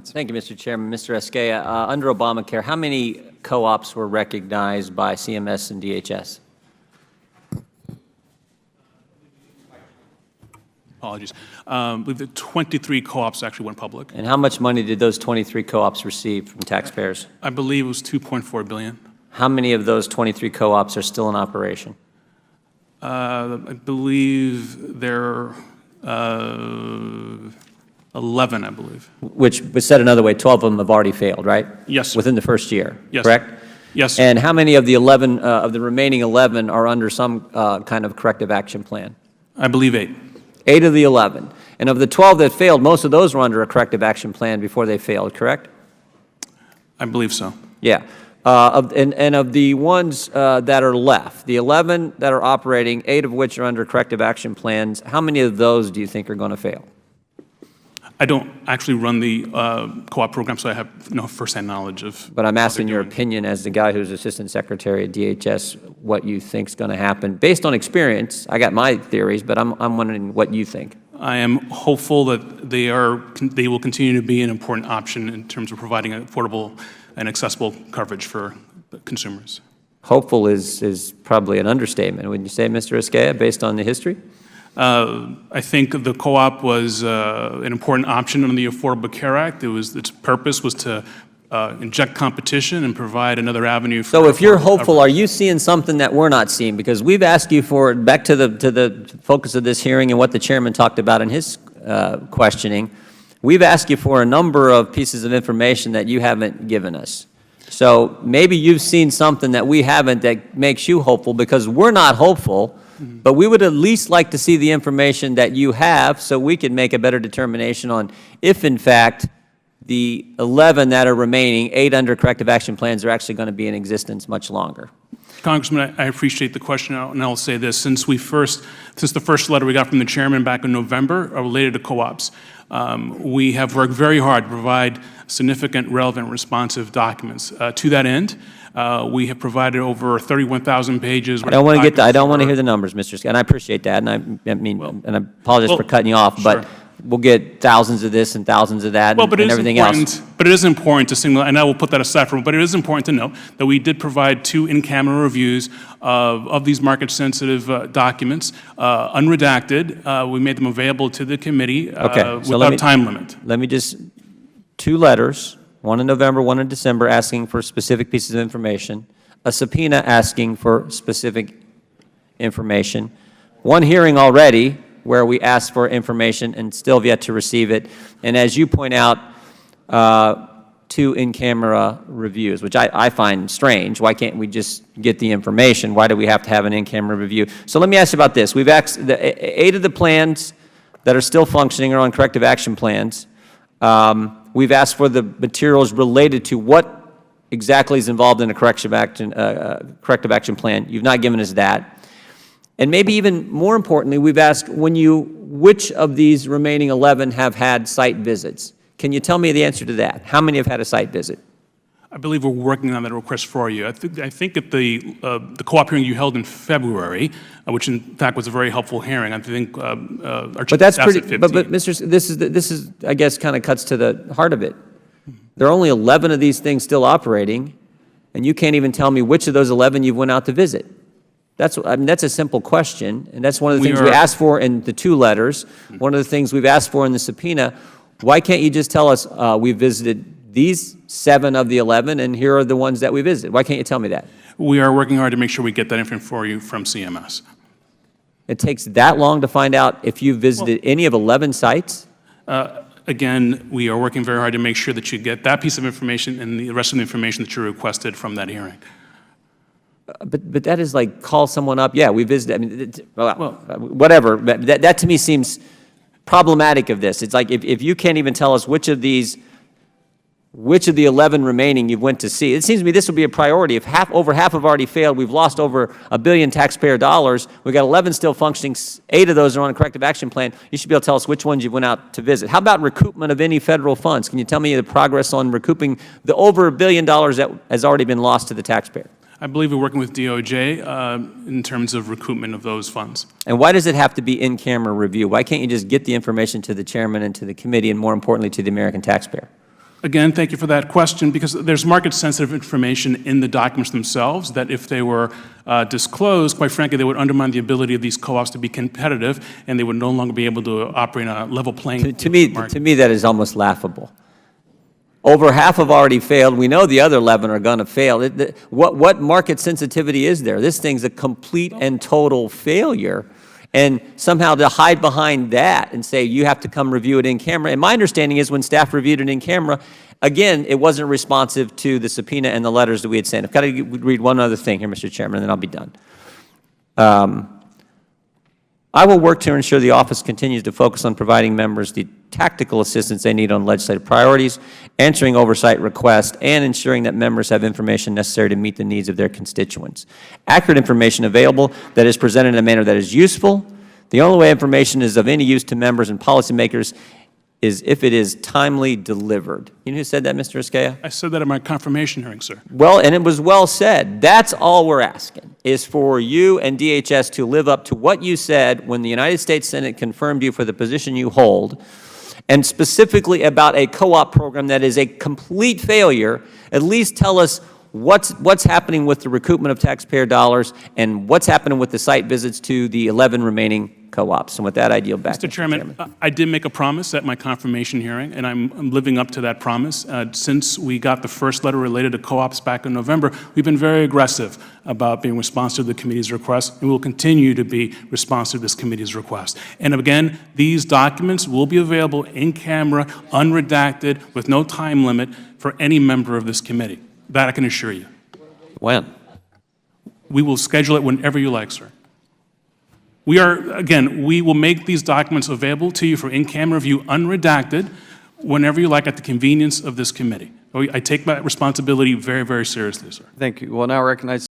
Thank you, Mr. Chairman. Mr. Esquella, under Obamacare, how many co-ops were recognized by CMS and DHS? Apologies. I believe that 23 co-ops actually went public. And how much money did those 23 co-ops receive from taxpayers? I believe it was $2.4 billion. How many of those 23 co-ops are still in operation? I believe there are 11, I believe. Which, said another way, 12 of them have already failed, right? Yes, sir. Within the first year, Yes. correct? Yes, sir. And how many of the 11, of the remaining 11 are under some kind of corrective action plan? I believe 8. 8 of the 11. And of the 12 that failed, most of those were under a corrective action plan before they failed, correct? I believe so. Yeah. And of the ones that are left, the 11 that are operating, 8 of which are under corrective action plans, how many of those do you think are going to fail? I don't actually run the co-op program, so I have no firsthand knowledge of. But I'm asking your doing. opinion as the guy who's Assistant Secretary at DHS, what you think is going to happen. Based on experience, I got my theories, but I'm wondering what you think. I am hopeful that they will continue to be an important option in terms of providing affordable and accessible coverage for consumers. Hopeful is probably an understatement, wouldn't you say, Mr. Esquella, based on the history? I think the co-op was an important option under the Affordable Care Act. Its purpose was to inject competition and provide another avenue for. So if you're hopeful, are you seeing something that we're not seeing? Because we've asked you for, back to the focus of this hearing and what the chairman talked about in his questioning, we've asked you for a number of pieces of information that you haven't given us. So maybe you've seen something that we haven't that makes you hopeful, because we're not hopeful, but we would at least like to see the information that you have so we can make a better determination on if, in fact, the 11 that are remaining, 8 under corrective action plans, are actually going to be in existence much longer. Congressman, I appreciate the question, and I'll say this. Since the first letter we got from the chairman back in November related to co-ops, we have worked very hard to provide significant, relevant, responsive documents. To that end, we have provided over 31,000 pages. I don't want to hear the numbers, Mr. Scott, and I appreciate that, and I apologize for cutting you off, sure. but we'll get thousands of this and thousands of that and everything else. But it is important to signal, and I will put that aside for, but it is important to note that we did provide 2 in-camera reviews of these market-sensitive documents, unredacted. We made them available to the committee without time limit. Let me just, 2 letters, one in November, one in December, asking for specific pieces of information, a subpoena asking for specific information, 1 hearing already where we asked for information and still have yet to receive it, and as you point out, 2 in-camera reviews, which I find strange. Why can't we just get the information? Why do we have to have an in-camera review? So let me ask you about this. We've asked, 8 of the plans that are still functioning are on corrective action plans. We've asked for the materials related to what exactly is involved in a corrective action plan. You've not given us that. And maybe even more importantly, we've asked which of these remaining 11 have had site visits. Can you tell me the answer to that? How many have had a site visit? I believe we're working on that request for you. I think at the co-op hearing you held in February, which in fact was a very helpful hearing, I think our chief But that's staff's pretty. at 15. But Mr. This is I guess kind of cuts to the heart of it. There are only 11 of these things still operating, and you can't even tell me which of those 11 you went out to visit. That's a simple question, and that's one of the things we asked for in the 2 letters. One of the things we've asked for in the subpoena. Why can't you just tell us we visited these 7 of the 11, and here are the ones that we visited? Why can't you tell me that? We are working hard to make sure we get that information for you from CMS. It takes that long to find out if you visited any of 11 sites? Again, we are working very hard to make sure that you get that piece of information and the rest of the information that you requested from that hearing. But that is like call someone up. Yeah, we visited. I mean, whatever. That to me seems problematic of this. It's like if you can't even tell us which of the 11 remaining you went to see, it seems to me this would be a priority. If over half have already failed, we've lost over $1 billion taxpayer dollars. We've got 11 still functioning. 8 of those are on a corrective action plan. You should be able to tell us which ones you went out to visit. How about recoupment of any federal funds? Can you tell me the progress on recouping the over $1 billion that has already been lost to the taxpayer? I believe we're working with DOJ in terms of recoupment of those funds. And why does it have to be in-camera review? Why can't you just get the information to the chairman and to the committee, and more importantly, to the American taxpayer? Again, thank you for that question, because there's market-sensitive information in the documents themselves that if they were disclosed, quite frankly, they would undermine the ability of these co-ops to be competitive, and they would no longer be able to operate on a level playing field. To me, that is almost laughable. Over half have already failed. We know the other 11 are going to fail. What market sensitivity is there? This thing's a complete and total failure. And somehow to hide behind that and say you have to come review it in camera. And my understanding is when staff reviewed it in camera, again, it wasn't responsive to the subpoena and the letters that we had sent. I've got to read one other thing here, Mr. Chairman, and then I'll be done. I will work to ensure the office continues to focus on providing members the tactical assistance they need on legislative priorities, answering oversight requests, and ensuring that members have information necessary to meet the needs of their constituents. Accurate information available that is presented in a manner that is useful. The only way information is of any use to members and policymakers is if it is timely delivered. You know who said that, Mr. Escaya? I said that at my confirmation hearing, sir. Well, and it was well said. That's all we're asking, is for you and DHS to live up to what you said when the United States Senate confirmed you for the position you hold, and specifically about a co-op program that is a complete failure. At least tell us what's happening with the recoupment of taxpayer dollars and what's happening with the site visits to the 11 remaining co-ops. And with that, I yield back. Mr. Chairman, I did make a promise at my confirmation hearing, and I'm living up to that promise. Since we got the first letter related to co-ops back in November, we've been very aggressive about being responsive to the committee's request, and we'll continue to be responsive to this committee's request. And again, these documents will be available in camera, unredacted, with no time limit for any member of this committee. That I can assure you. When? We will schedule it whenever you like, sir. We will make these documents available to you for in-camera review, unredacted, whenever you like at the convenience of this committee. I take my responsibility very, very seriously, sir. Thank you. We'll now recognize